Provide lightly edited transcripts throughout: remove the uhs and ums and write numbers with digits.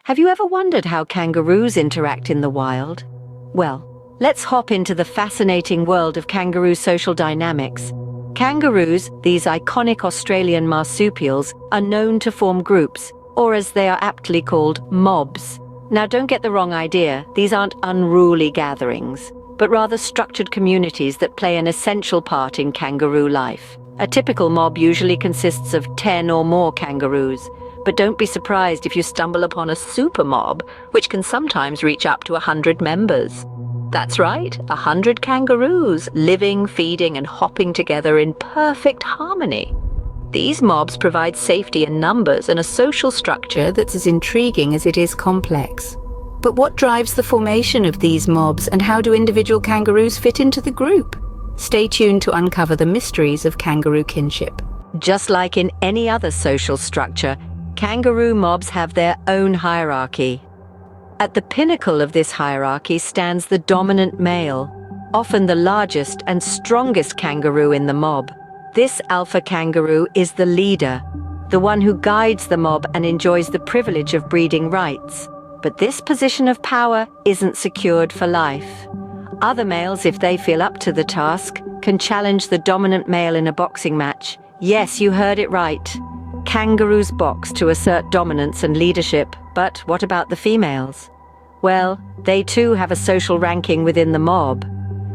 Have you ever wondered how kangaroos interact in the wild? Well, let's hop into the fascinating world of kangaroo social dynamics. Kangaroos, these iconic Australian marsupials, are known to form groups, or as they are aptly called, mobs. Now don't get the wrong idea, these aren't unruly gatherings, but rather structured communities that play an essential part in kangaroo life. A typical mob usually consists of 10 or more kangaroos, but don't be surprised if you stumble upon a super mob, which can sometimes reach up to 100 members. That's right, 100 kangaroos, living, feeding and hopping together in perfect harmony. These mobs provide safety in numbers and a social structure that's as intriguing as it is complex. But what drives the formation of these mobs, and how do individual kangaroos fit into the group? Stay tuned to uncover the mysteries of kangaroo kinship. Just like in any other social structure, kangaroo mobs have their own hierarchy. At the pinnacle of this hierarchy stands the dominant male, often the largest and strongest kangaroo in the mob. This alpha kangaroo is the leader, the one who guides the mob and enjoys the privilege of breeding rights. But this position of power isn't secured for life. Other males, if they feel up to the task, can challenge the dominant male in a boxing match. Yes, you heard it right. Kangaroos box to assert dominance and leadership, but what about the females? Well, they too have a social ranking within the mob.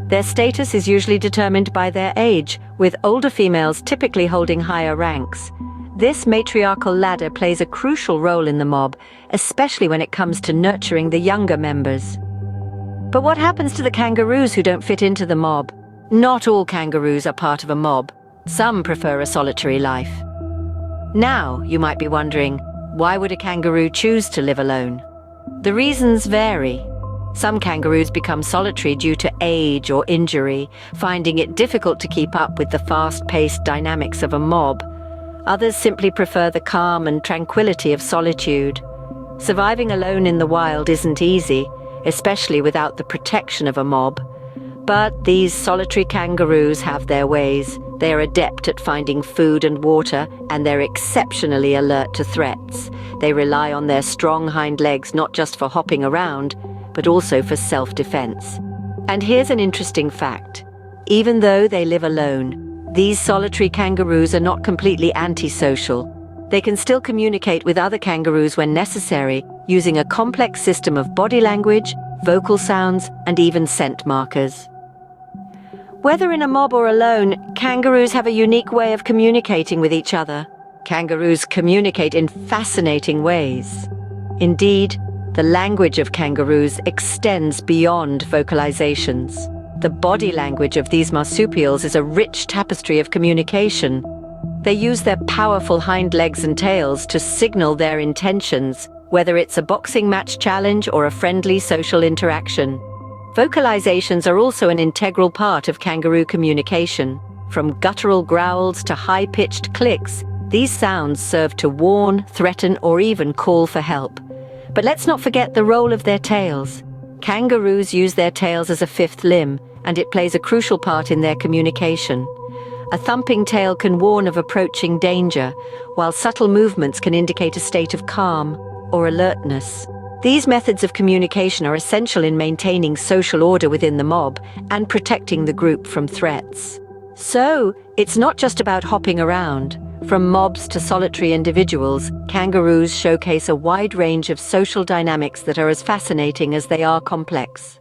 Their status is usually determined by their age, with older females typically holding higher ranks. This matriarchal ladder plays a crucial role in the mob, especially when it comes to nurturing the younger members. But what happens to the kangaroos who don't fit into the mob? Not all kangaroos are part of a mob. Some prefer a solitary life. Now, you might be wondering, why would a kangaroo choose to live alone? The reasons vary. Some kangaroos become solitary due to age or injury, finding it difficult to keep up with the fast-paced dynamics of a mob. Others simply prefer the calm and tranquility of solitude. Surviving alone in the wild isn't easy, especially without the protection of a mob. But these solitary kangaroos have their ways. They are adept at finding food and water, and they're exceptionally alert to threats. They rely on their strong hind legs not just for hopping around, but also for self-defense. And here's an interesting fact. Even though they live alone, these solitary kangaroos are not completely antisocial. They can still communicate with other kangaroos when necessary, using a complex system of body language, vocal sounds, and even scent markers. Whether in a mob or alone, kangaroos have a unique way of communicating with each other. Kangaroos communicate in fascinating ways. Indeed, the language of kangaroos extends beyond vocalizations. The body language of these marsupials is a rich tapestry of communication. They use their powerful hind legs and tails to signal their intentions, whether it's a boxing match challenge or a friendly social interaction. Vocalizations are also an integral part of kangaroo communication. From guttural growls to high-pitched clicks, these sounds serve to warn, threaten, or even call for help. But let's not forget the role of their tails. Kangaroos use their tails as a fifth limb, and it plays a crucial part in their communication. A thumping tail can warn of approaching danger, while subtle movements can indicate a state of calm or alertness. These methods of communication are essential in maintaining social order within the mob and protecting the group from threats. So, it's not just about hopping around. From mobs to solitary individuals, kangaroos showcase a wide range of social dynamics that are as fascinating as they are complex.